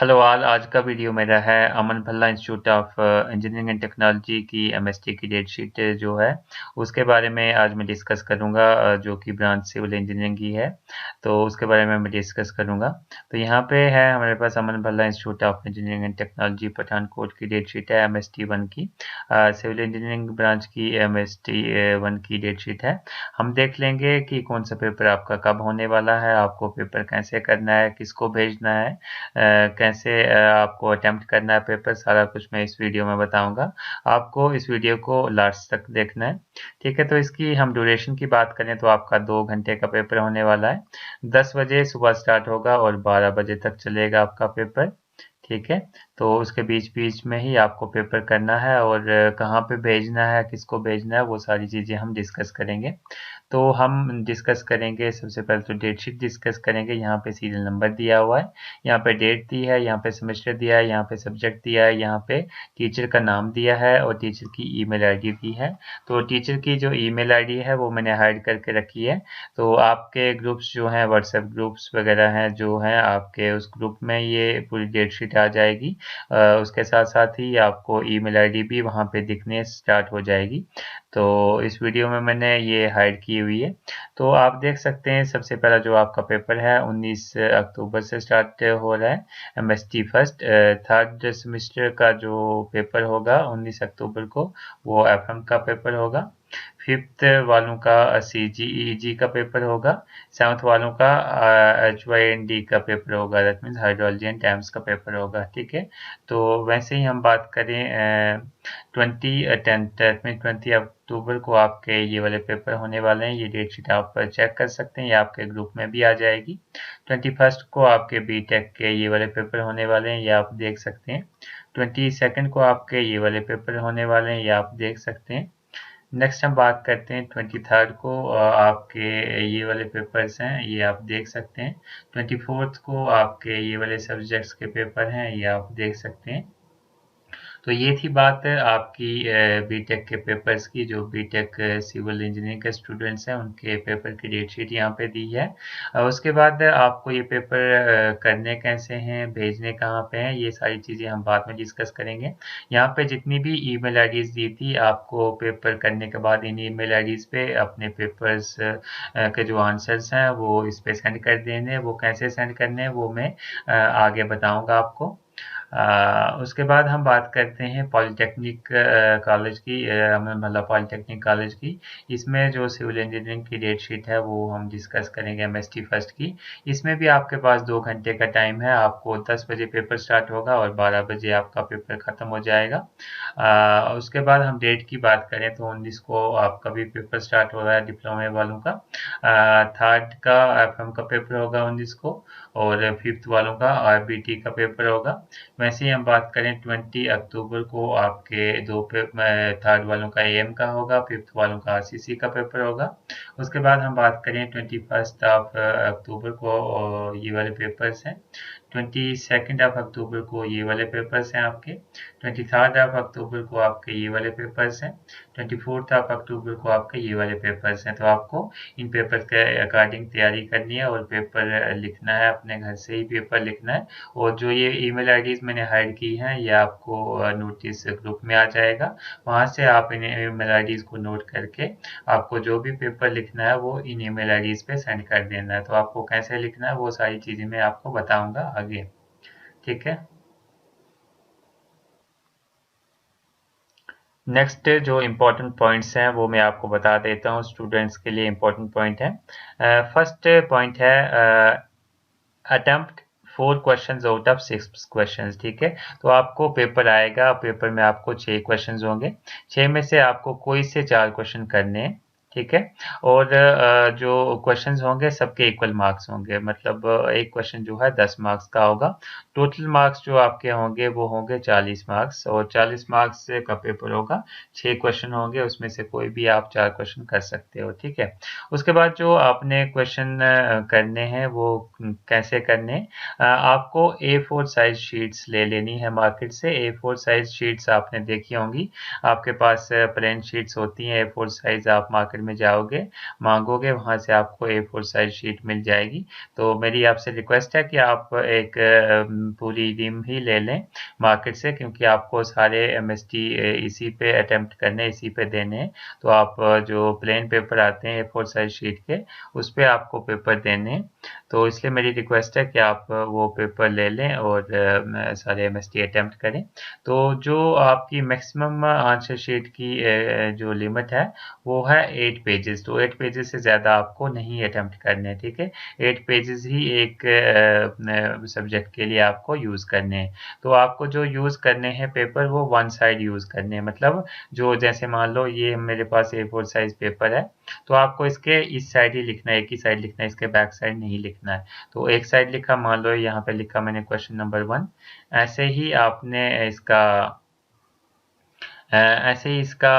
Hello all. आज का video मेरा है Aman Bhalla institute of engineering and technology की एमएसटी की डेट शीट जो है उसके बारे में आज मैं डिस्कस करूंगा, जो कि ब्रांच सिविल इंजीनियरिंग की है। तो उसके बारे में मैं डिस्कस करूंगा। तो यहाँ पे है हमारे पास Aman Bhalla institute of engineering and technology Pathankot की डेट शीट है एमएसटी 1 की। सिविल इंजीनियरिंग ब्रांच की एमएसटी 1 की डेट शीट है। हम देख लेंगे कि कौन सा पेपर आपका कब होने वाला है, आपको पेपर कैसे करना है, किसको भेजना है, कैसे आपको अटेम्प्ट करना है पेपर, सारा कुछ मैं इस वीडियो में बताऊंगा। आपको इस वीडियो को लास्ट तक देखना है। ठीक है, तो इसकी हम ड्यूरेशन की बात करें तो आपका 2 घंटे का पेपर होने वाला है। 10 बजे सुबह स्टार्ट होगा और 12 बजे तक चलेगा आपका पेपर। ठीक है, तो उसके बीच बीच में ही आपको पेपर करना है और कहाँ पे भेजना है, किसको भेजना है, वो सारी चीज़ें हम डिस्कस करेंगे। तो हम डिस्कस करेंगे, सबसे पहले तो डेट शीट डिस्कस करेंगे। यहाँ पे सीरियल नंबर दिया हुआ है, यहाँ पे डेट दी है, यहाँ पे सेमेस्टर दिया है, यहाँ पे सब्जेक्ट दिया है, यहाँ पे टीचर का नाम दिया है और टीचर की ईमेल आईडी दी है। तो टीचर की जो ईमेल आईडी है वो मैंने हाइड करके रखी है। तो आपके ग्रुप्स जो हैं, व्हाट्सएप ग्रुप्स वगैरह हैं जो हैं आपके, उस ग्रुप में ये पूरी डेट शीट आ जाएगी। उसके साथ साथ ही आपको ईमेल आईडी भी वहाँ पे दिखने स्टार्ट हो जाएगी। तो इस वीडियो में मैंने ये हाइड की हुई है। तो आप देख सकते हैं, सबसे पहला जो आपका पेपर है 19 अक्टूबर से स्टार्ट हो रहा है। एमएसटी फर्स्ट थर्ड सेमेस्टर का जो पेपर होगा 19 अक्टूबर को, वो एफएम का पेपर होगा। फिफ्थ वालों का सीजीईजी का पेपर होगा। सेवन्थ वालों का HYND का पेपर होगा, that means hydrology and dams का पेपर होगा। ठीक है, तो वैसे ही हम बात करें 20 अक्टूबर को आपके ये वाले पेपर होने वाले हैं। ये डेट शीट आप चेक कर सकते हैं, ये आपके ग्रुप में भी आ जाएगी। 21 को आपके बीटेक के ये वाले पेपर होने वाले हैं, ये आप देख सकते हैं। 22 को आपके ये वाले पेपर होने वाले हैं, ये आप देख सकते हैं। नेक्स्ट हम बात करते हैं 23 को, आपके ये वाले पेपर्स हैं, ये आप देख सकते हैं। 24 को आपके ये वाले सब्जेक्ट्स के पेपर हैं, ये आप देख सकते हैं। तो ये थी बात आपकी बीटेक के पेपर्स की। जो बीटेक सिविल इंजीनियरिंग के स्टूडेंट्स हैं उनके पेपर की डेट शीट यहाँ पे दी है। उसके बाद आपको ये पेपर करने कैसे हैं, भेजने कहाँ पे हैं, ये सारी चीज़ें हम बाद में डिस्कस करेंगे। यहाँ पे जितनी भी ईमेल आईडीज दी थी, आपको पेपर करने के बाद इन ईमेल आईडीज पे अपने पेपर्स के जो आंसर्स हैं वो इस पे सेंड कर देने। वो कैसे सेंड करने हैं वो मैं आगे बताऊंगा आपको। उसके बाद हम बात करते हैं पॉलिटेक्निक कॉलेज की, मतलब पॉलिटेक्निक कॉलेज की। इसमें जो सिविल इंजीनियरिंग की डेट शीट है वो हम डिस्कस करेंगे एमएसटी फर्स्ट की। इसमें भी आपके पास 2 घंटे का टाइम है। आपको 10 बजे पेपर स्टार्ट होगा और 12 बजे आपका पेपर ख़त्म हो जाएगा। उसके बाद हम डेट की बात करें तो 19 को आपका भी पेपर स्टार्ट हो रहा है डिप्लोमे वालों का। थर्ड का एफएम का पेपर होगा 19 को, और फिफ्थ वालों का आरबीटी का पेपर होगा। वैसे ही हम बात करें 20 अक्टूबर को आपके थर्ड वालों का एएम का होगा, फिफ्थ वालों का आरसीसी का पेपर होगा। उसके बाद हम बात करें 21 अक्टूबर को, ये वाले पेपर्स हैं। 22 ऑफ अक्टूबर को ये वाले पेपर्स हैं आपके। 23 ऑफ अक्टूबर को आपके ये वाले पेपर्स हैं। 24 ऑफ अक्टूबर को आपके ये वाले पेपर्स हैं। तो आपको इन पेपर के अकॉर्डिंग तैयारी करनी है और पेपर लिखना है, अपने घर से ही पेपर लिखना है। और जो ये ईमेल आईडीज मैंने हाइड की हैं, ये आपको नोटिस ग्रुप में आ जाएगा। वहाँ से आप इन ईमेल आईडीज को नोट करके आपको जो भी पेपर लिखना है वो इन ईमेल आईडीज पे सेंड कर देना है। तो आपको कैसे लिखना है वो सारी चीज़ें मैं आपको बताऊंगा आगे। ठीक है, नेक्स्ट जो इम्पोर्टेंट पॉइंट्स हैं वो मैं आपको बता देता हूँ, स्टूडेंट्स के लिए इम्पोर्टेंट पॉइंट है। फर्स्ट पॉइंट है attempt 4 questions out of 6 questions. ठीक है, तो आपको पेपर आएगा, पेपर में आपको 6 क्वेश्चंस होंगे। 6 में से आपको कोई से 4 क्वेश्चन करने हैं। ठीक है, और जो क्वेश्चंस होंगे सबके इक्वल मार्क्स होंगे, मतलब एक क्वेश्चन जो है 10 मार्क्स का होगा। टोटल मार्क्स जो आपके होंगे वो होंगे 40 मार्क्स, और 40 मार्क्स का पेपर होगा। 6 क्वेश्चन होंगे, उसमें से कोई भी आप 4 क्वेश्चन कर सकते हो। ठीक है, उसके बाद जो आपने क्वेश्चन करने हैं वो कैसे करने हैं, आपको A4 साइज शीट्स ले लेनी है मार्केट से। A4 साइज शीट्स आपने देखी होंगी, आपके पास प्लेन शीट्स होती हैं A4 साइज, आप मार्केट मार्केट में जाओगे, मांगोगे, वहाँ से आपको A4 साइज शीट मिल जाएगी। तो मेरी आपसे रिक्वेस्ट है कि आप एक पूरी रिम ही ले लें मार्केट से, क्योंकि आपको सारे MST इसी पे अटेम्प्ट करने, इसी पे देने हैं। तो आप जो प्लेन पेपर आते हैं A4 साइज शीट के, उस पे आपको पेपर देने हैं। तो इसलिए मेरी रिक्वेस्ट है कि आप वो पेपर ले लें और सारे MST अटेम्प्ट करें। तो जो आपकी मैक्सिमम आंसर शीट की जो लिमिट है वो है 8 पेजेस। तो 8 पेजेस से ज़्यादा आपको नहीं अटेम्प्ट करने, ठीक है। 8 पेजेस ही एक सब्जेक्ट के लिए आपको यूज़ करने हैं। तो आपको जो यूज़ करने हैं पेपर, वो वन साइड यूज़ करने हैं। मतलब जो जैसे मान लो ये मेरे पास A4 साइज पेपर है, तो आपको इसके इस साइड ही लिखना है, एक ही साइड लिखना है, इसके बैक साइड नहीं लिखना है। तो एक साइड लिखा, मान लो यहाँ पे लिखा मैंने क्वेश्चन नंबर 1। ऐसे ही आपने इसका ऐसे ही इसका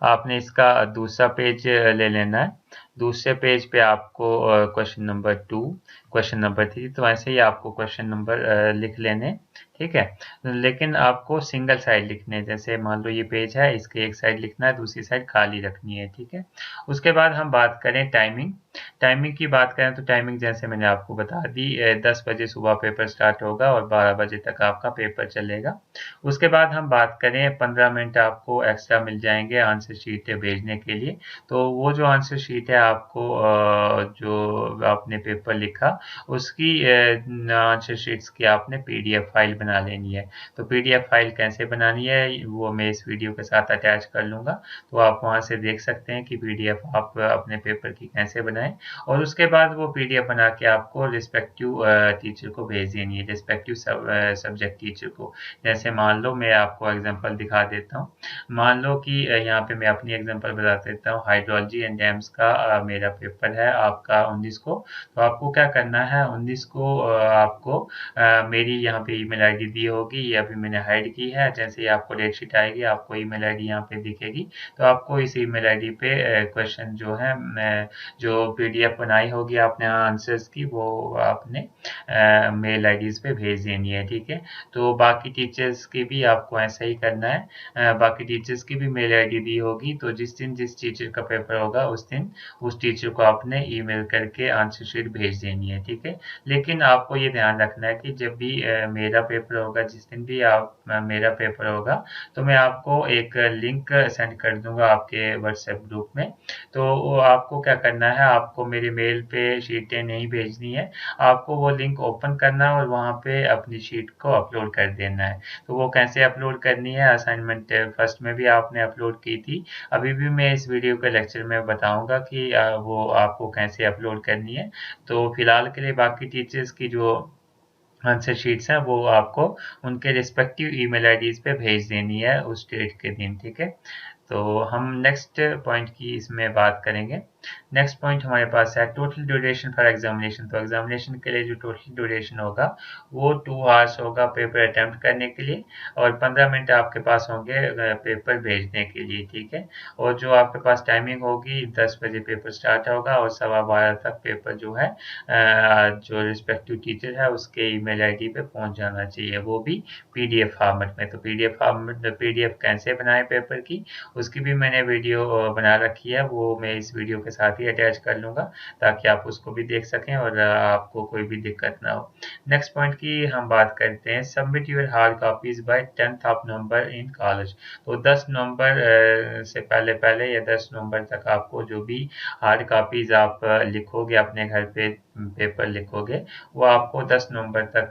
आपने इसका दूसरा पेज ले लेना है। दूसरे पेज पे आपको क्वेश्चन नंबर 2, क्वेश्चन नंबर 3, तो ऐसे ही आपको क्वेश्चन नंबर लिख लेने, ठीक है। लेकिन आपको सिंगल साइड लिखने हैं। जैसे मान लो ये पेज है, इसके एक साइड लिखना है, दूसरी साइड खाली रखनी है, ठीक है। उसके बाद हम बात करें टाइमिंग। टाइमिंग की बात करें तो टाइमिंग जैसे मैंने आपको बता दी, 10 बजे सुबह पेपर स्टार्ट होगा और 12 बजे तक आपका पेपर चलेगा। उसके बाद हम बात करें, 15 मिनट आपको एक्स्ट्रा मिल जाएंगे आंसर शीटें भेजने के लिए। तो वो जो आंसर शीट है आपको जो आपने पेपर लिखा उसकी आंसर शीट्स की आपने PDF फाइल बना लेनी है। तो PDF फाइल कैसे बनानी है वो मैं इस वीडियो के साथ अटैच कर लूँगा, तो आप वहाँ से देख सकते हैं कि PDF आप अपने पेपर की कैसे बनाएं। और उसके बाद वो PDF बना के आपको रिस्पेक्टिव टीचर को भेज देनी है, रिस्पेक्टिव सब्जेक्ट टीचर को। जैसे मान लो मैं आपको एग्जांपल दिखा देता हूँ। मान लो कि यहाँ पे मैं अपनी एग्जांपल बता देता हूँ, हाइड्रोलॉजी एंड डैम्स का मेरा पेपर है आपका 19 को। तो आपको क्या करना है, 19 को आपको मेरी यहाँ पे ईमेल आईडी दी होगी, ये अभी मैंने हाइड की है। जैसे ही आपको डेट शीट आएगी, आपको ईमेल आईडी यहाँ पे दिखेगी। तो आपको इस ईमेल आईडी पे क्वेश्चन जो है जो PDF बनाई होगी आपने आंसर्स की, वो आपने मेल आईडीज पे भेज देनी है, ठीक है। तो बाकी टीचर्स की भी आपको ऐसा ही करना है। बाकी टीचर्स की भी मेल आईडी दी होगी, तो जिस दिन जिस टीचर का पेपर होगा उस दिन उस टीचर को आपने ईमेल करके आंसर शीट भेज देनी है, ठीक है। लेकिन आपको ये ध्यान रखना है कि जब भी मेरा पेपर होगा, जिस दिन भी मेरा पेपर होगा, तो मैं आपको एक लिंक सेंड कर दूंगा आपके व्हाट्सएप ग्रुप में। तो आपको क्या करना है, आपको मेरे मेल पे शीटें नहीं भेजनी है, आपको वो लिंक ओपन करना है और वहाँ पे अपनी शीट को अपलोड कर देना है। तो वो कैसे अपलोड करनी है, असाइनमेंट फर्स्ट में भी आपने अपलोड की थी, अभी भी मैं इस वीडियो के लेक्चर में बताऊंगा कि वो आपको कैसे अपलोड करनी है। तो फिलहाल के लिए बाकी टीचर्स की जो आंसर शीट्स हैं वो आपको उनके रिस्पेक्टिव ईमेल आईडीज पे भेज देनी है उस डेट के दिन, ठीक है। तो हम नेक्स्ट पॉइंट की इसमें बात करेंगे। नेक्स्ट पॉइंट हमारे पास है टोटल ड्यूरेशन फॉर एग्जामिनेशन। तो एग्जामिनेशन के लिए जो टोटल ड्यूरेशन होगा वो 2 आवर्स होगा पेपर अटेम्प्ट करने के लिए, और 15 मिनट आपके पास होंगे पेपर भेजने के लिए, ठीक है। और जो आपके पास टाइमिंग होगी, 10 बजे पेपर स्टार्ट होगा और 12:15 तक पेपर जो है जो रिस्पेक्टिव टीचर है उसके ईमेल आईडी पे पहुंच जाना चाहिए, वो भी PDF फॉर्मेट में। तो PDF फॉर्मेट, PDF कैसे बनाए पेपर की, उसकी भी मैंने वीडियो बना रखी है, वो मैं इस वीडियो के साथ ही अटैच कर लूँगा ताकि आप उसको भी देख सकें और आपको कोई भी दिक्कत ना हो। नेक्स्ट पॉइंट की हम बात करते हैं, submit your hard copies by 10th of November in college. तो 10 नवंबर से पहले पहले या 10 नवंबर तक आपको जो भी हार्ड कॉपीज आप लिखोगे, अपने घर पे पेपर लिखोगे, वो आपको 10 नवंबर तक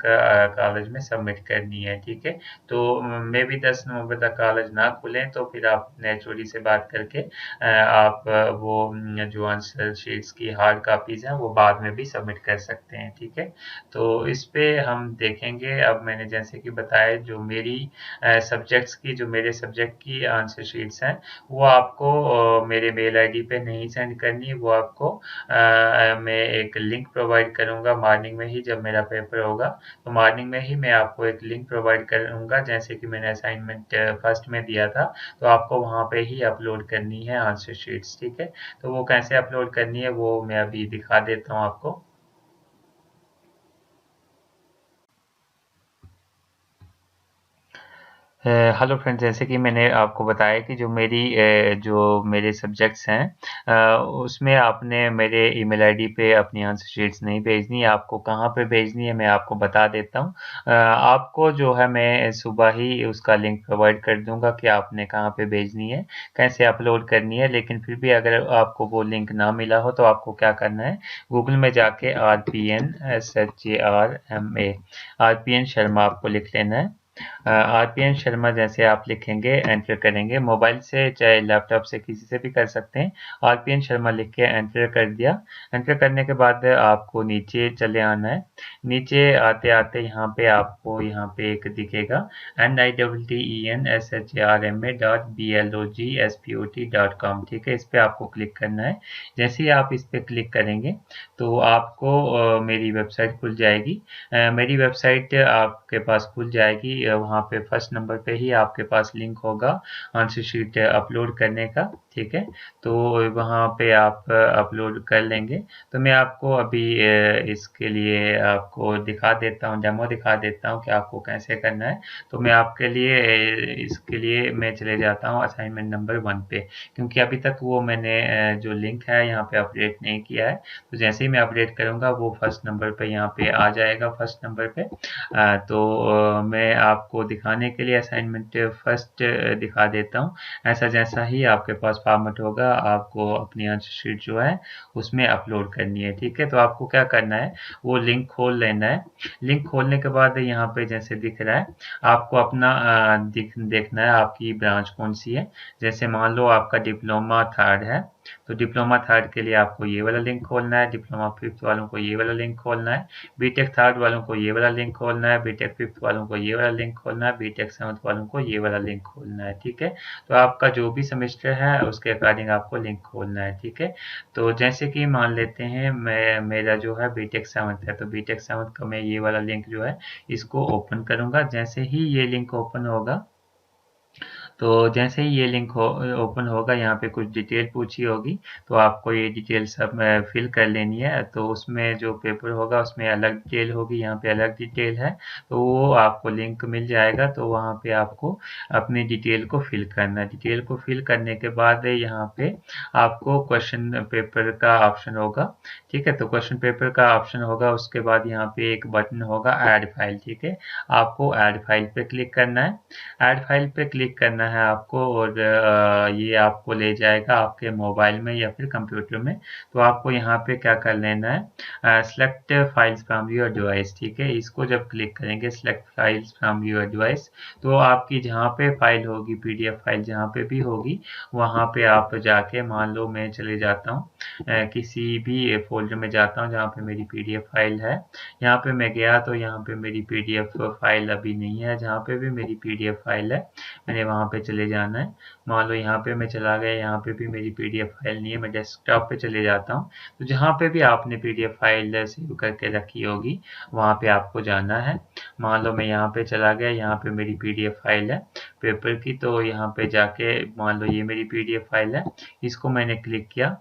कॉलेज में सबमिट करनी है, ठीक है। तो मे भी 10 नवंबर तक कॉलेज ना खुलें, तो फिर आप HOD से बात करके आप वो जो आंसर शीट्स की हार्ड कॉपीज हैं वो बाद में भी सबमिट कर सकते हैं, ठीक है। तो इस पे हम देखेंगे। अब मैंने जैसे कि बताया, जो मेरी सब्जेक्ट्स की, जो मेरे सब्जेक्ट की आंसर शीट्स हैं, वो आपको मेरे मेल आईडी पे नहीं सेंड करनी, वो आपको मैं एक लिंक प्रोवाइड करूंगा मॉर्निंग में ही, जब मेरा पेपर होगा तो मॉर्निंग में ही मैं आपको एक लिंक प्रोवाइड करूंगा, जैसे कि मैंने असाइनमेंट फर्स्ट में दिया था। तो आपको वहाँ पे ही अपलोड करनी है आंसर शीट्स, ठीक है। तो वो कैसे अपलोड करनी है वो मैं अभी दिखा देता हूँ आपको। हेलो फ्रेंड्स, जैसे कि मैंने आपको बताया कि जो मेरे सब्जेक्ट्स हैं, उसमें आपने मेरे ईमेल आईडी पे अपनी आंसर शीट्स नहीं भेजनी है। आपको कहाँ पे भेजनी है मैं आपको बता देता हूँ। आपको जो है मैं सुबह ही उसका लिंक प्रोवाइड कर दूंगा कि आपने कहाँ पे भेजनी है, कैसे अपलोड करनी है। लेकिन फिर भी अगर आपको वो लिंक ना मिला हो तो आपको क्या करना है, गूगल में जाके RPN शर्मा आपको लिख लेना है। RPN शर्मा जैसे आप लिखेंगे, एंटर करेंगे मोबाइल से चाहे लैपटॉप से किसी से भी कर सकते हैं। RPN शर्मा लिख के एंटर कर दिया। एंटर करने के बाद आपको नीचे चले आना है। नीचे आते आते यहाँ पे एक दिखेगा NIEENSHARMA.BLOGSPOT.com। ठीक है, इस पे आपको क्लिक करना है। जैसे ही आप इस पे क्लिक करेंगे तो आपको मेरी वेबसाइट खुल जाएगी। मेरी वेबसाइट आपके पास खुल जाएगी। वहाँ पे फर्स्ट नंबर पे ही आपके पास लिंक होगा आंसर शीट अपलोड करने का। ठीक है, तो वहाँ पे आप अपलोड कर लेंगे। तो मैं आपको अभी इसके लिए आपको दिखा देता हूँ, डेमो दिखा देता हूँ कि आपको कैसे करना है। तो मैं आपके लिए इसके लिए मैं चले जाता हूँ असाइनमेंट नंबर 1 पे, क्योंकि अभी तक वो मैंने जो लिंक है यहाँ पे अपडेट नहीं किया है। तो जैसे ही मैं अपडेट करूँगा वो फर्स्ट नंबर पे यहाँ पे आ जाएगा, फर्स्ट नंबर पे। मैं आपको दिखाने के लिए असाइनमेंट फर्स्ट दिखा देता हूँ। ऐसा जैसा ही आपके पास फॉर्मेट होगा आपको अपनी आंसर शीट जो है उसमें अपलोड करनी है। ठीक है, तो आपको क्या करना है, वो लिंक खोल लेना है। लिंक खोलने के बाद यहाँ पे जैसे दिख रहा है आपको अपना देखना है आपकी ब्रांच कौन सी है। जैसे मान लो आपका डिप्लोमा थर्ड है, तो डिप्लोमा थर्ड के लिए आपको ये वाला लिंक खोलना है। डिप्लोमा फिफ्थ वालों को ये वाला लिंक खोलना है। बीटेक थर्ड वालों को ये वाला लिंक खोलना है। बीटेक फिफ्थ वालों को ये वाला लिंक खोलना है। बीटेक सेवंथ वालों को ये वाला लिंक खोलना है। ठीक है, तो आपका जो भी सेमेस्टर है उसके अकॉर्डिंग आपको लिंक खोलना है। ठीक है, तो जैसे कि मान लेते हैं मेरा जो है बीटेक सेवंथ है, तो बीटेक सेवंथ का मैं ये वाला लिंक जो है इसको ओपन करूंगा। जैसे ही ये लिंक ओपन होगा, तो जैसे ही ये लिंक ओपन होगा, यहाँ पे कुछ डिटेल पूछी होगी, तो आपको ये डिटेल सब फिल कर लेनी है। तो उसमें जो पेपर होगा उसमें अलग डिटेल होगी, यहाँ पे अलग डिटेल है, तो वो आपको लिंक मिल जाएगा। तो वहाँ पे आपको अपनी डिटेल को फिल करना है। डिटेल को फिल करने के बाद यहाँ पे आपको क्वेश्चन पेपर का ऑप्शन होगा। ठीक है, तो क्वेश्चन पेपर का ऑप्शन होगा, उसके बाद यहाँ पे एक बटन होगा ऐड फाइल। ठीक है, आपको ऐड फाइल पे क्लिक करना है। ऐड फाइल पे क्लिक करना है आपको, और ये आपको ले जाएगा आपके मोबाइल में या फिर कंप्यूटर में। तो आपको यहाँ पे क्या कर लेना है, select files from your device. ठीक है, इसको जब क्लिक करेंगे select files from your device, तो आपकी जहाँ पे फाइल होगी, पीडीएफ फाइल जहाँ पे भी होगी, वहाँ पे आप जाके, मान लो मैं चले जाता हूँ किसी भी फोल्डर में जाता हूँ जहाँ पे मेरी पीडीएफ फाइल है। यहाँ पे मैं गया तो यहाँ पे मेरी पीडीएफ फाइल अभी नहीं है। जहाँ पे भी मेरी पीडीएफ फाइल है मैंने वहाँ पे चले जाना है। मान लो यहाँ पे मैं चला गया, यहाँ पे भी मेरी पीडीएफ फाइल नहीं है, मैं डेस्कटॉप पे चले जाता हूँ। तो जहाँ पे भी आपने पीडीएफ फाइल सेव करके रखी होगी वहाँ पे आपको जाना है। मान लो मैं यहाँ पे चला गया, यहाँ पे मेरी पीडीएफ फाइल है पेपर की, तो यहाँ पे जाके मान लो ये मेरी पीडीएफ फाइल है, इसको मैंने क्लिक किया।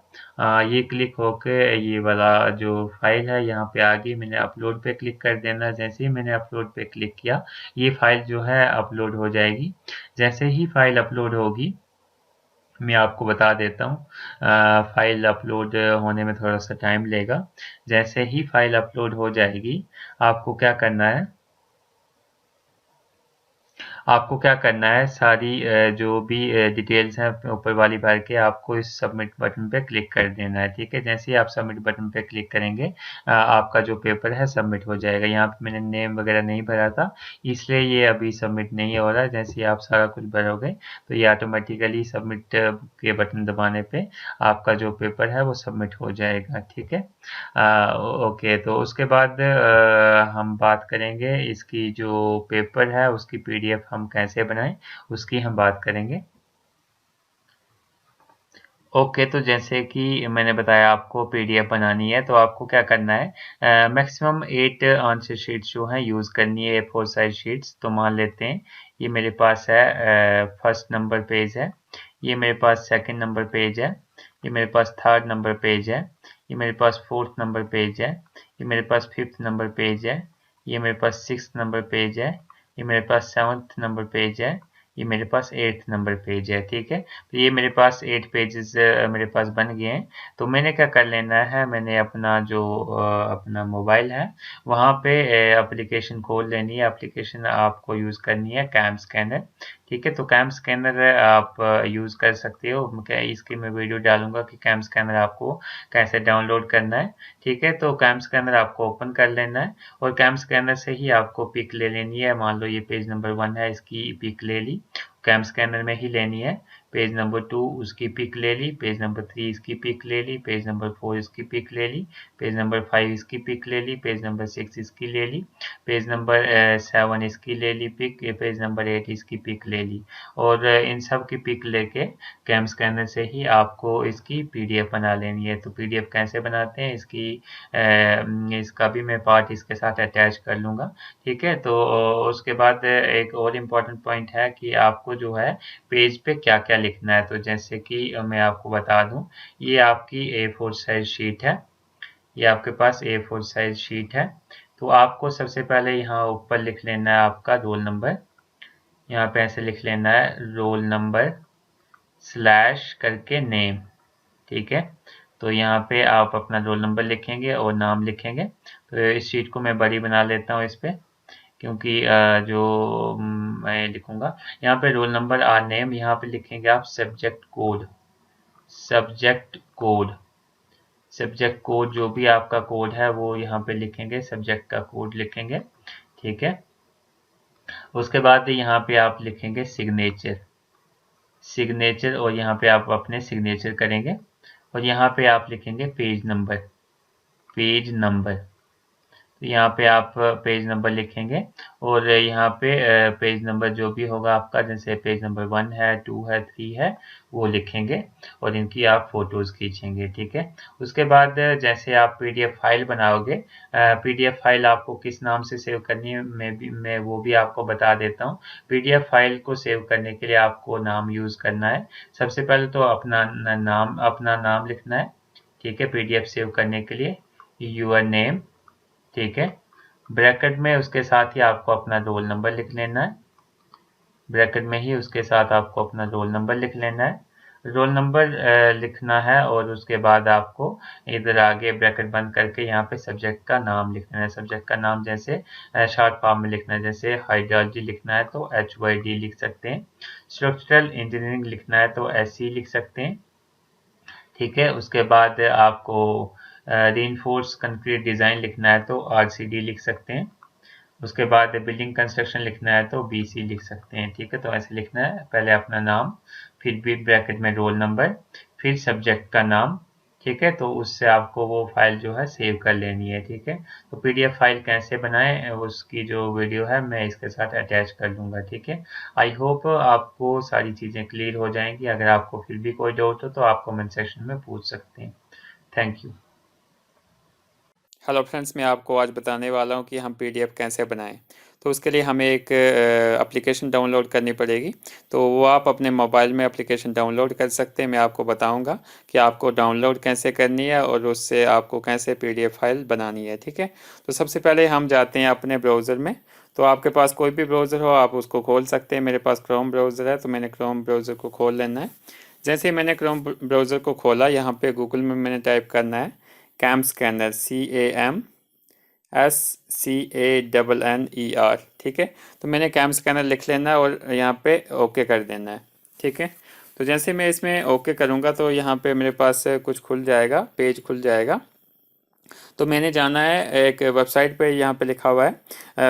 ये क्लिक होके ये वाला जो फाइल है यहाँ पे आ गई, मैंने अपलोड पे क्लिक कर देना। जैसे ही मैंने अपलोड पे क्लिक किया, ये फाइल जो है अपलोड हो जाएगी। जैसे ही फाइल अपलोड होगी, मैं आपको बता देता हूँ, फाइल अपलोड होने में थोड़ा सा टाइम लेगा। जैसे ही फाइल अपलोड हो जाएगी, आपको क्या करना है, आपको क्या करना है, सारी जो भी डिटेल्स हैं ऊपर वाली भर के आपको इस सबमिट बटन पे क्लिक कर देना है। ठीक है, जैसे ही आप सबमिट बटन पे क्लिक करेंगे आपका जो पेपर है सबमिट हो जाएगा। यहाँ पे मैंने नेम वगैरह नहीं भरा था, इसलिए ये अभी सबमिट नहीं हो रहा है। जैसे ही आप सारा कुछ भरोगे तो ये ऑटोमेटिकली सबमिट के बटन दबाने पे आपका जो पेपर है वो सबमिट हो जाएगा। ठीक है, ओके, तो उसके बाद हम बात करेंगे इसकी जो पेपर है उसकी पीडीएफ हम कैसे बनाएं, उसकी हम बात करेंगे। ओके, तो जैसे कि मैंने बताया आपको पीडीएफ बनानी है, तो आपको क्या करना है, मैक्सिमम 8 आंसर शीट्स जो हैं यूज़ करनी है, A4 साइज शीट्स। तो मान लेते हैं ये मेरे पास है फर्स्ट नंबर पेज है, ये मेरे पास सेकंड नंबर पेज है, ये मेरे पास थर्ड नंबर पेज है, ये मेरे पास फोर्थ नंबर पेज है, ये मेरे पास फिफ्थ नंबर पेज है, ये मेरे पास सिक्स नंबर पेज है, ये मेरे पास सेवन्थ नंबर पेज है, ये मेरे पास 8th नंबर पेज है, ठीक है। तो ये मेरे पास 8 पेजेस मेरे पास बन गए हैं। तो मैंने क्या कर लेना है, मैंने अपना जो अपना मोबाइल है वहाँ पे एप्लीकेशन खोल लेनी है। एप्लीकेशन आपको यूज़ करनी है कैम स्कैनर, ठीक है। तो कैम स्कैनर आप यूज़ कर सकते हो। इसकी मैं वीडियो डालूंगा कि कैम स्कैनर आपको कैसे डाउनलोड करना है, ठीक है। तो कैम स्कैनर आपको ओपन कर लेना है और कैम स्कैनर से ही आपको पिक ले लेनी है। मान लो ये पेज नंबर 1 है, इसकी पिक ले ली, कैम स्कैनर में ही लेनी है। पेज नंबर 2 उसकी पिक ले ली, पेज नंबर 3 इसकी पिक ले ली, पेज नंबर 4 इसकी पिक ले ली, पेज नंबर 5 इसकी पिक ले ली, पेज नंबर 6 इसकी ले ली, पेज नंबर 7 इसकी ले ली पिक, पेज नंबर 8 इसकी पिक ले ली। और इन सब की पिक लेके कैम स्कैनर से ही आपको इसकी पीडीएफ बना लेनी है। तो पीडीएफ कैसे बनाते हैं इसका भी मैं पार्ट इसके साथ अटैच कर लूँगा, ठीक है। तो उसके बाद एक और इम्पॉर्टेंट पॉइंट है कि आपको जो है पेज पे क्या-क्या लिखना है। तो जैसे कि मैं आपको बता दूँ, ये आपकी A4 साइज़ शीट है, ये आपके पास A4 साइज़ शीट है। तो आपको सबसे पहले यहाँ ऊपर लिख लेना है आपका रोल नंबर। यहाँ पे ऐसे लिख लेना है रोल नंबर स्लैश करके नेम, ठीक है। तो यहाँ पे आप अपना रोल नंबर लिखेंगे और नाम लिखेंगे। तो इस शीट को मैं बड़ी बना लेता हूँ इस पे, क्योंकि जो मैं लिखूंगा यहाँ पे रोल नंबर और नेम, यहाँ पे लिखेंगे आप subject code. Subject code, subject code जो भी आपका कोड है वो यहाँ पे लिखेंगे, सब्जेक्ट का कोड लिखेंगे, ठीक है। उसके बाद यहाँ पे आप लिखेंगे सिग्नेचर, सिग्नेचर, और यहाँ पे आप अपने सिग्नेचर करेंगे। और यहाँ पे आप लिखेंगे पेज नंबर, पेज नंबर। तो यहाँ पे आप पेज नंबर लिखेंगे और यहाँ पे पेज नंबर जो भी होगा आपका, जैसे पेज नंबर 1 है, 2 है, 3 है, वो लिखेंगे और इनकी आप फोटोज खींचेंगे, ठीक है। उसके बाद जैसे आप पीडीएफ फाइल बनाओगे, पीडीएफ फाइल आपको किस नाम से सेव करनी है मैं वो भी आपको बता देता हूँ। पीडीएफ फाइल को सेव करने के लिए आपको नाम यूज़ करना है। सबसे पहले तो अपना नाम लिखना है, ठीक है, पीडीएफ सेव करने के लिए यूर नेम, ठीक है। ब्रैकेट में उसके साथ ही आपको अपना रोल नंबर लिख लेना है, ब्रैकेट में ही उसके साथ आपको अपना रोल नंबर लिख लेना है। रोल नंबर लिखना है और उसके बाद आपको इधर आगे ब्रैकेट बंद करके यहाँ पे सब्जेक्ट का नाम लिखना है। सब्जेक्ट का नाम जैसे शॉर्ट फॉर्म में लिखना है, जैसे हाइड्रोलॉजी लिखना है तो HYD लिख सकते हैं, स्ट्रक्चरल इंजीनियरिंग लिखना है तो SE लिख सकते हैं, ठीक है। उसके बाद आपको रीइंफोर्स कंक्रीट डिज़ाइन लिखना है तो RCD लिख सकते हैं। उसके बाद बिल्डिंग कंस्ट्रक्शन लिखना है तो BC लिख सकते हैं, ठीक है। तो ऐसे लिखना है, पहले अपना नाम, फिर भी ब्रैकेट में रोल नंबर, फिर सब्जेक्ट का नाम, ठीक है। तो उससे आपको वो फाइल जो है सेव कर लेनी है, ठीक है। तो पीडीएफ फाइल कैसे बनाएं उसकी जो वीडियो है मैं इसके साथ अटैच कर दूंगा, ठीक है। आई होप आपको सारी चीज़ें क्लियर हो जाएंगी। अगर आपको फिर भी कोई डाउट हो तो आप कमेंट सेक्शन में पूछ सकते हैं। Thank you. हेलो फ्रेंड्स, मैं आपको आज बताने वाला हूं कि हम पीडीएफ कैसे बनाएं। तो उसके लिए हमें एक एप्लीकेशन डाउनलोड करनी पड़ेगी। तो वो आप अपने मोबाइल में एप्लीकेशन डाउनलोड कर सकते हैं। मैं आपको बताऊंगा कि आपको डाउनलोड कैसे करनी है और उससे आपको कैसे पीडीएफ फाइल बनानी है, ठीक है। तो सबसे पहले हम जाते हैं अपने ब्राउज़र में। तो आपके पास कोई भी ब्राउज़र हो आप उसको खोल सकते हैं। मेरे पास क्रोम ब्राउज़र है तो मैंने क्रोम ब्राउज़र को खोल लेना है। जैसे ही मैंने क्रोम ब्राउज़र को खोला, यहाँ पे गूगल में मैंने टाइप करना है कैम स्कैनर, CAMSCANNER, ठीक है। तो मैंने कैम स्कैनर लिख लेना है और यहाँ पे ओके कर देना है, ठीक है। तो जैसे मैं इसमें ओके करूँगा तो यहाँ पे मेरे पास कुछ खुल जाएगा, पेज खुल जाएगा। तो मैंने जाना है एक वेबसाइट पे, यहाँ पे लिखा हुआ है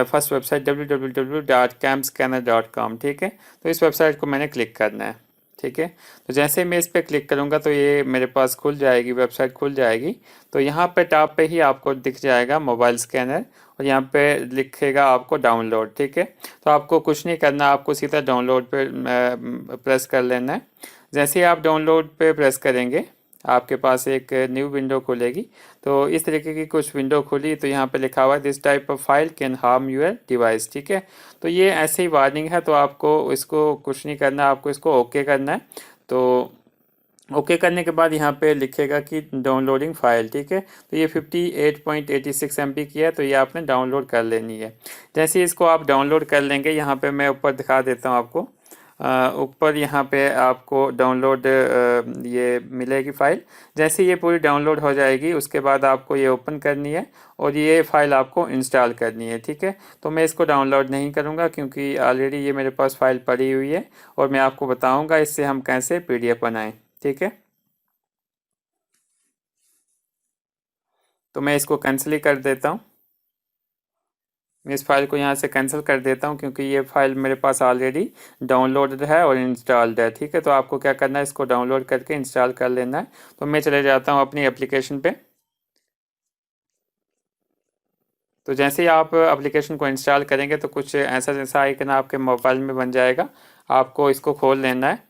फर्स्ट वेबसाइट www.camscanner.com, ठीक है। तो इस वेबसाइट को मैंने क्लिक करना है, ठीक है। तो जैसे मैं इस पर क्लिक करूँगा तो ये मेरे पास खुल जाएगी, वेबसाइट खुल जाएगी। तो यहाँ पे टॉप पे ही आपको दिख जाएगा मोबाइल स्कैनर और यहाँ पे लिखेगा आपको डाउनलोड, ठीक है। तो आपको कुछ नहीं करना, आपको सीधा डाउनलोड पे प्रेस कर लेना है। जैसे ही आप डाउनलोड पे प्रेस करेंगे आपके पास एक न्यू विंडो खुलेगी। तो इस तरीके की कुछ विंडो खुली तो यहाँ पे लिखा हुआ है this type of file can harm your device, ठीक है। तो ये ऐसे ही वार्निंग है, तो आपको इसको कुछ नहीं करना, आपको इसको ओके करना है। तो ओके करने के बाद यहाँ पे लिखेगा कि डाउनलोडिंग फाइल, ठीक है। तो ये 58.86 MB की है, तो ये आपने डाउनलोड कर लेनी है। जैसे ही इसको आप डाउनलोड कर लेंगे, यहाँ पे मैं ऊपर दिखा देता हूँ आपको। ऊपर यहाँ पे आपको डाउनलोड ये मिलेगी फ़ाइल। जैसे ये पूरी डाउनलोड हो जाएगी उसके बाद आपको ये ओपन करनी है और ये फ़ाइल आपको इंस्टॉल करनी है, ठीक है। तो मैं इसको डाउनलोड नहीं करूँगा क्योंकि ऑलरेडी ये मेरे पास फ़ाइल पड़ी हुई है और मैं आपको बताऊँगा इससे हम कैसे PDF बनाएं, ठीक है। तो मैं इसको कैंसिल ही कर देता हूँ। मैं इस फाइल को यहाँ से कैंसिल कर देता हूँ क्योंकि ये फाइल मेरे पास ऑलरेडी डाउनलोडेड है और इंस्टॉल्ड है, ठीक है। तो आपको क्या करना है, इसको डाउनलोड करके इंस्टॉल कर लेना है। तो मैं चले जाता हूँ अपनी एप्लीकेशन पे। तो जैसे ही आप एप्लीकेशन को इंस्टॉल करेंगे तो कुछ ऐसा जैसा आइकन आपके मोबाइल में बन जाएगा, आपको इसको खोल लेना है।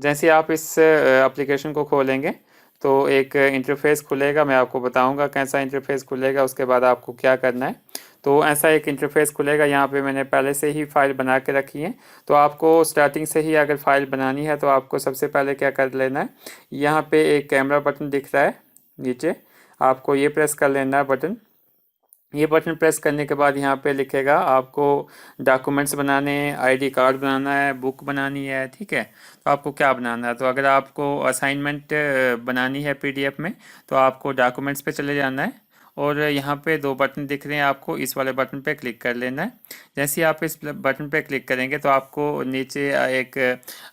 जैसे ही आप इस एप्लीकेशन को खोलेंगे तो एक इंटरफेस खुलेगा, मैं आपको बताऊंगा कैसा इंटरफेस खुलेगा, उसके बाद आपको क्या करना है। तो ऐसा एक इंटरफेस खुलेगा, यहाँ पे मैंने पहले से ही फाइल बना के रखी है। तो आपको स्टार्टिंग से ही अगर फाइल बनानी है तो आपको सबसे पहले क्या कर लेना है, यहाँ पे एक कैमरा बटन दिख रहा है नीचे, आपको ये प्रेस कर लेना है बटन। ये बटन प्रेस करने के बाद यहाँ पे लिखेगा आपको डॉक्यूमेंट्स बनाने हैं, ID कार्ड बनाना है, बुक बनानी है, ठीक है। तो आपको क्या बनाना है, तो अगर आपको असाइनमेंट बनानी है PDF में तो आपको डॉक्यूमेंट्स पे चले जाना है और यहाँ पे दो बटन दिख रहे हैं, आपको इस वाले बटन पे क्लिक कर लेना है। जैसे ही आप इस बटन पे क्लिक करेंगे तो आपको नीचे एक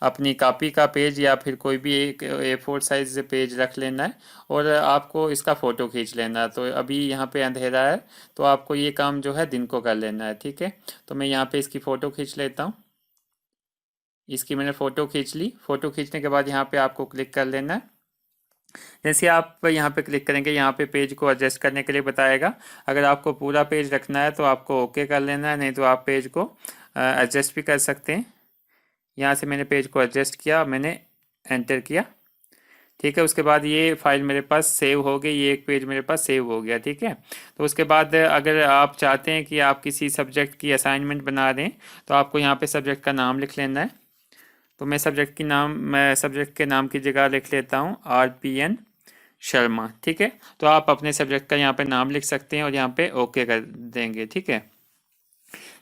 अपनी कॉपी का पेज या फिर कोई भी एक A4 साइज पेज रख लेना है और आपको इसका फ़ोटो खींच लेना है। तो अभी यहाँ पे अंधेरा है तो आपको ये काम जो है दिन को कर लेना है, ठीक है। तो मैं यहाँ पे इसकी फ़ोटो खींच लेता हूँ। इसकी मैंने फ़ोटो खींच ली। फ़ोटो खींचने के बाद यहाँ पे आपको क्लिक कर लेना है। जैसे आप यहाँ पे क्लिक करेंगे यहाँ पे पेज को एडजस्ट करने के लिए बताएगा। अगर आपको पूरा पेज रखना है तो आपको ओके कर लेना है, नहीं तो आप पेज को एडजस्ट भी कर सकते हैं। यहाँ से मैंने पेज को एडजस्ट किया, मैंने एंटर किया, ठीक है। उसके बाद ये फाइल मेरे पास सेव हो गई, ये एक पेज मेरे पास सेव हो गया, ठीक है। तो उसके बाद अगर आप चाहते हैं कि आप किसी सब्जेक्ट की असाइनमेंट बना दें तो आपको यहाँ पे सब्जेक्ट का नाम लिख लेना है। तो मैं सब्जेक्ट के नाम की जगह लिख लेता हूँ RPN शर्मा, ठीक है। तो आप अपने सब्जेक्ट का यहाँ पे नाम लिख सकते हैं और यहाँ पे ओके कर देंगे, ठीक है।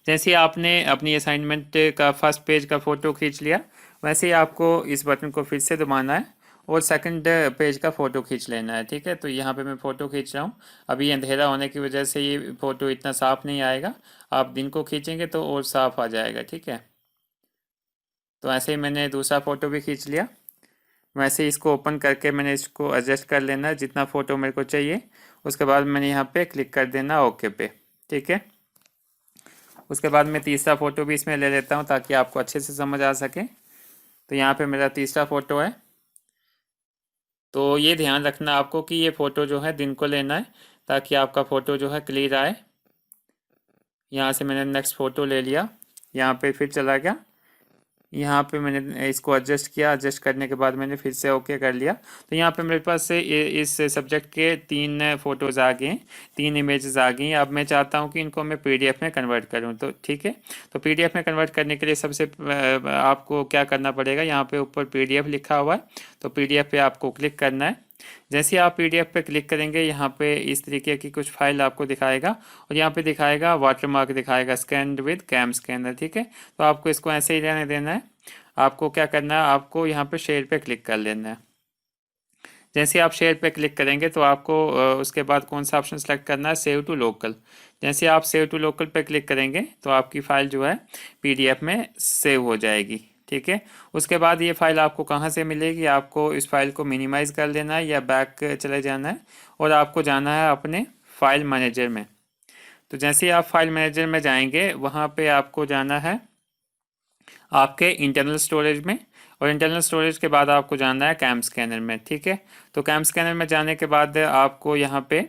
जैसे ही आपने अपनी असाइनमेंट का फर्स्ट पेज का फ़ोटो खींच लिया, वैसे ही आपको इस बटन को फिर से दबाना है और सेकंड पेज का फ़ोटो खींच लेना है, ठीक है। तो यहाँ पे मैं फ़ोटो खींच रहा हूँ। अभी अंधेरा होने की वजह से ये फ़ोटो इतना साफ़ नहीं आएगा, आप दिन को खींचेंगे तो और साफ़ आ जाएगा, ठीक है। तो ऐसे ही मैंने दूसरा फ़ोटो भी खींच लिया। वैसे ही इसको ओपन करके मैंने इसको एडजस्ट कर लेना है जितना फ़ोटो मेरे को चाहिए। उसके बाद मैंने यहाँ पे क्लिक कर देना ओके पे, ठीक है। उसके बाद मैं तीसरा फ़ोटो भी इसमें ले लेता हूँ ताकि आपको अच्छे से समझ आ सके। तो यहाँ पे मेरा तीसरा फ़ोटो है। तो ये ध्यान रखना आपको कि ये फ़ोटो जो है दिन को लेना है ताकि आपका फ़ोटो जो है क्लियर आए। यहाँ से मैंने नेक्स्ट फ़ोटो ले लिया, यहाँ पे फिर चला गया, यहाँ पे मैंने इसको एडजस्ट किया, एडजस्ट करने के बाद मैंने फिर से ओके कर लिया। तो यहाँ पे मेरे पास से इस सब्जेक्ट के 3 फ़ोटोज़ आ गए, 3 इमेजेस आ गई। अब मैं चाहता हूँ कि इनको मैं PDF में कन्वर्ट करूँ, तो ठीक है। तो PDF में कन्वर्ट करने के लिए सबसे आपको क्या करना पड़ेगा, यहाँ पे ऊपर PDF लिखा हुआ है, तो PDF पे आपको क्लिक करना है। जैसे ही आप PDF पे क्लिक करेंगे यहाँ पे इस तरीके की कुछ फाइल आपको दिखाएगा और यहाँ पे दिखाएगा वाटरमार्क दिखाएगा स्कैन्ड विद कैम स्कैनर, ठीक है। तो आपको इसको ऐसे ही रहने देना है। आपको क्या करना है, आपको यहाँ पे शेयर पे क्लिक कर लेना है। जैसे आप शेयर पे क्लिक करेंगे तो आपको उसके बाद कौन सा ऑप्शन सेलेक्ट करना है, सेव टू लोकल। जैसे आप सेव टू लोकल पे क्लिक करेंगे तो आपकी फ़ाइल जो है PDF में सेव हो जाएगी, ठीक है। उसके बाद ये फाइल आपको कहाँ से मिलेगी, आपको इस फाइल को मिनिमाइज़ कर लेना है या बैक चले जाना है और आपको जाना है अपने फाइल मैनेजर में। तो जैसे ही आप फाइल मैनेजर में जाएंगे वहाँ पे आपको जाना है आपके इंटरनल स्टोरेज में और इंटरनल स्टोरेज के बाद आपको जाना है कैम स्कैनर में, ठीक है। तो कैम स्कैनर में जाने के बाद आपको यहाँ पे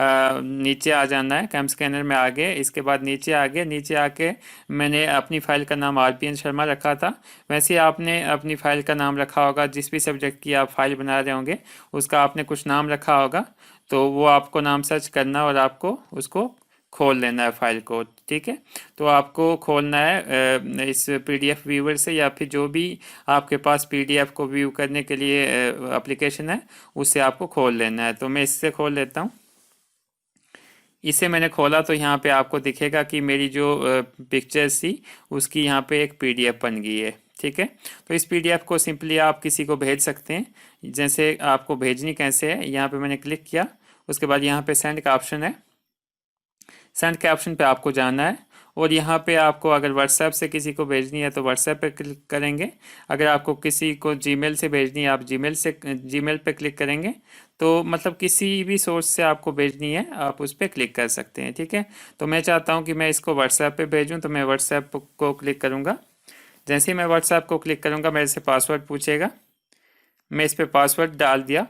नीचे आ जाना है, कैम स्कैनर में आगे, इसके बाद नीचे आके मैंने अपनी फ़ाइल का नाम RPN शर्मा रखा था। वैसे ही आपने अपनी फ़ाइल का नाम रखा होगा, जिस भी सब्जेक्ट की आप फाइल बना रहे होंगे उसका आपने कुछ नाम रखा होगा, तो वो आपको नाम सर्च करना और आपको उसको खोल लेना है फाइल को, ठीक है। तो आपको खोलना है इस PDF व्यूवर से या फिर जो भी आपके पास PDF को व्यू करने के लिए एप्लीकेशन है उससे आपको खोल लेना है। तो मैं इससे खोल लेता हूँ। इसे मैंने खोला तो यहाँ पे आपको दिखेगा कि मेरी जो पिक्चर्स थी उसकी यहाँ पे एक PDF बन गई है, ठीक है। तो इस PDF को सिंपली आप किसी को भेज सकते हैं। जैसे आपको भेजनी कैसे है, यहाँ पे मैंने क्लिक किया, उसके बाद यहाँ पे सेंड का ऑप्शन है, सेंड के ऑप्शन पे आपको जाना है और यहाँ पे आपको अगर व्हाट्सएप से किसी को भेजनी है तो व्हाट्सएप पे क्लिक करेंगे। अगर आपको किसी को जीमेल से भेजनी है आप जीमेल पे क्लिक करेंगे। तो मतलब किसी भी सोर्स से आपको भेजनी है आप उस पर क्लिक कर सकते हैं, ठीक है। तो मैं चाहता हूँ कि मैं इसको व्हाट्सएप पे भेजूँ, तो मैं व्हाट्सएप को क्लिक करूँगा। जैसे ही मैं व्हाट्सएप को क्लिक करूँगा मेरे से पासवर्ड पूछेगा, मैं इस पर पासवर्ड डाल दिया।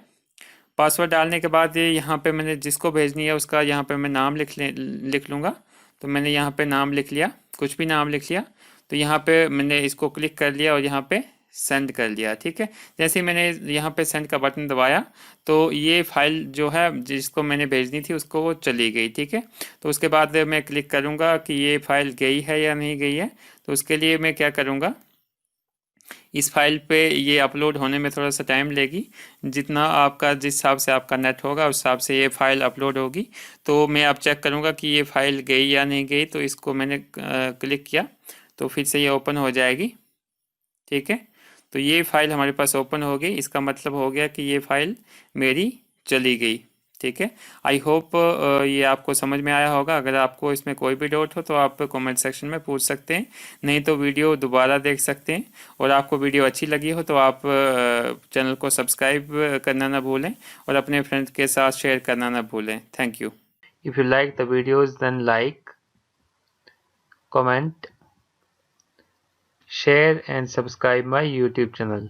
पासवर्ड डालने के बाद ये यहाँ पे मैंने जिसको भेजनी है उसका यहाँ पे मैं नाम लिख लूँगा। तो मैंने यहाँ पे नाम लिख लिया, कुछ भी नाम लिख लिया। तो यहाँ पे मैंने इसको क्लिक कर लिया और यहाँ पे सेंड कर लिया, ठीक है। जैसे ही मैंने यहाँ पे सेंड का बटन दबाया तो ये फाइल जो है जिसको मैंने भेजनी थी उसको वो चली गई, ठीक है। तो उसके बाद मैं क्लिक करूँगा कि ये फाइल गई है या नहीं गई है। तो उसके लिए मैं क्या करूँगा, इस फाइल पे ये अपलोड होने में थोड़ा सा टाइम लेगी। जितना आपका जिस हिसाब से आपका नेट होगा उस हिसाब से ये फाइल अपलोड होगी। तो मैं अब चेक करूँगा कि ये फाइल गई या नहीं गई। तो इसको मैंने क्लिक किया तो फिर से ये ओपन हो जाएगी, ठीक है। तो ये फाइल हमारे पास ओपन हो गई, इसका मतलब हो गया कि ये फाइल मेरी चली गई, ठीक है। आई होप ये आपको समझ में आया होगा। अगर आपको इसमें कोई भी डाउट हो तो आप कमेंट सेक्शन में पूछ सकते हैं, नहीं तो वीडियो दोबारा देख सकते हैं। और आपको वीडियो अच्छी लगी हो तो आप चैनल को सब्सक्राइब करना ना भूलें और अपने फ्रेंड्स के साथ शेयर करना ना भूलें। Thank you. If you like the videos, then like, comment, share and subscribe my YouTube channel.